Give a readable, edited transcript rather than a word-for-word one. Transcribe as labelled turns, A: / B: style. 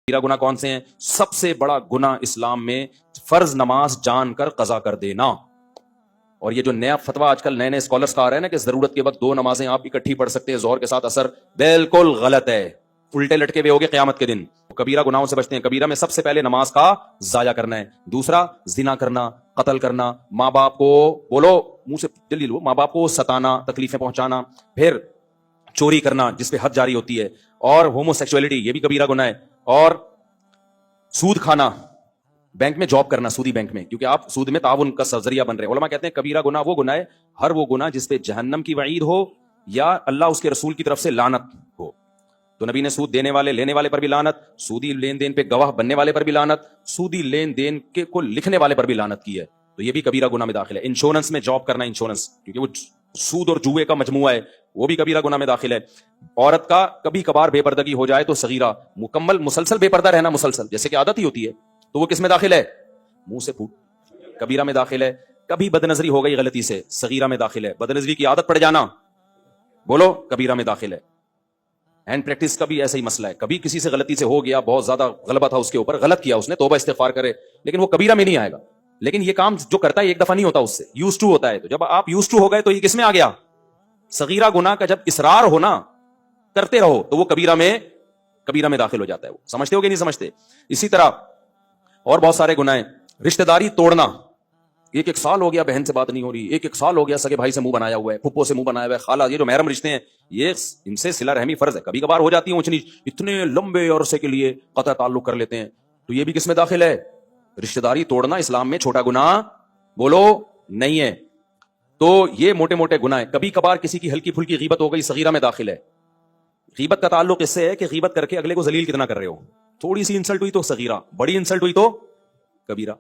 A: کبیرہ گناہ کون سے ہیں؟ سب سے بڑا گناہ اسلام میں فرض نماز جان کر قضا کر دینا. اور یہ جو نیا فتویٰ آج کل نئے اسکالرس کا آ رہا ہے نا کہ ضرورت کے وقت 2 نمازیں آپ اکٹھی پڑھ سکتے ہیں ظہر کے ساتھ اثر، بالکل غلط ہے. الٹے لٹکے ہوئے ہوگے قیامت کے دن. کبیرہ گناہوں سے بچتے ہیں. کبیرہ میں سب سے پہلے نماز کا ضائع کرنا ہے. دوسرا زنا کرنا، قتل کرنا، ماں باپ کو بولو منہ سے جلدی لو، ماں باپ کو ستانا، تکلیفیں پہنچانا، پھر چوری کرنا جس پہ حد جاری ہوتی ہے، اور ہومو سیکسولیٹی یہ بھی کبیرہ گناہ ہے، اور سود کھانا، بینک میں جاب کرنا سودی بینک میں، کیونکہ آپ سود میں تعاون کا ذریعہ بن رہے ہیں. علماء کہتے ہیں کبیرہ گناہ وہ گناہ ہے، ہر وہ گناہ جس پہ جہنم کی وعید ہو یا اللہ اس کے رسول کی طرف سے لعنت ہو. تو نبی نے سود دینے والے لینے والے پر بھی لعنت، سودی لین دین پہ گواہ بننے والے پر بھی لعنت، سودی لین دین کے کو لکھنے والے پر بھی لعنت کی ہے. تو یہ بھی کبیرہ گناہ میں داخل ہے. انشورنس میں جاب کرنا، انشورنس کیونکہ وہ سود اور جوئے کا مجموعہ ہے، وہ بھی کبیرہ گناہ میں داخل ہے. عورت کا کبھی کبھار بے پردگی ہو جائے تو صغیرہ، مکمل مسلسل بے پردہ رہنا مسلسل جیسے کہ عادت ہی ہوتی ہے تو وہ کس میں داخل ہے؟ منہ سے پھوٹ، کبیرہ میں داخل ہے. کبھی بد نظری ہو گئی غلطی سے، صغیرہ میں داخل ہے. بد نظری کی عادت پڑ جانا، بولو کبیرہ میں داخل ہے. ہینڈ پریکٹس کا بھی ایسا ہی مسئلہ ہے. کبھی کسی سے غلطی سے ہو گیا، بہت زیادہ غلبہ تھا اس کے اوپر، غلط کیا اس نے، توبہ استغفار کرے، لیکن وہ کبیرہ میں نہیں آئے گا. لیکن یہ کام جو کرتا ہے ایک دفعہ نہیں ہوتا، اس سے یوز ٹو ہوتا ہے. تو جب آپ یوز ٹو ہو گئے تو یہ کس میں آ گیا؟ صغیرہ گناہ کا جب اصرار ہونا، کرتے رہو تو وہ کبیرہ میں داخل ہو جاتا ہے. وہ سمجھتے ہو کہ نہیں سمجھتے؟ اسی طرح اور بہت سارے گناہ ہیں. رشتہ داری توڑنا، ایک سال ہو گیا بہن سے بات نہیں ہو رہی، ایک سال ہو گیا سگے بھائی سے منہ بنایا ہوا ہے، پھپھو سے منہ بنایا ہوا ہے، خالہ، یہ جو محرم رشتے ہیں یہ ان سے صلہ رحمی فرض ہے. کبھی کبھار ہو جاتی ہے اونچ نیچ، اتنے لمبے عرصے کے لیے قطع تعلق کر لیتے ہیں، تو یہ بھی کس میں داخل ہے؟ رشتہ داری توڑنا اسلام میں چھوٹا گناہ بولو نہیں ہے. تو یہ موٹے موٹے گناہ ہیں. کبھی کبھار کسی کی ہلکی پھلکی غیبت ہو گئی، صغیرہ میں داخل ہے. غیبت کا تعلق اس سے ہے کہ غیبت کر کے اگلے کو ذلیل کتنا کر رہے ہو. تھوڑی سی انسلٹ ہوئی تو صغیرہ، بڑی انسلٹ ہوئی تو کبیرہ.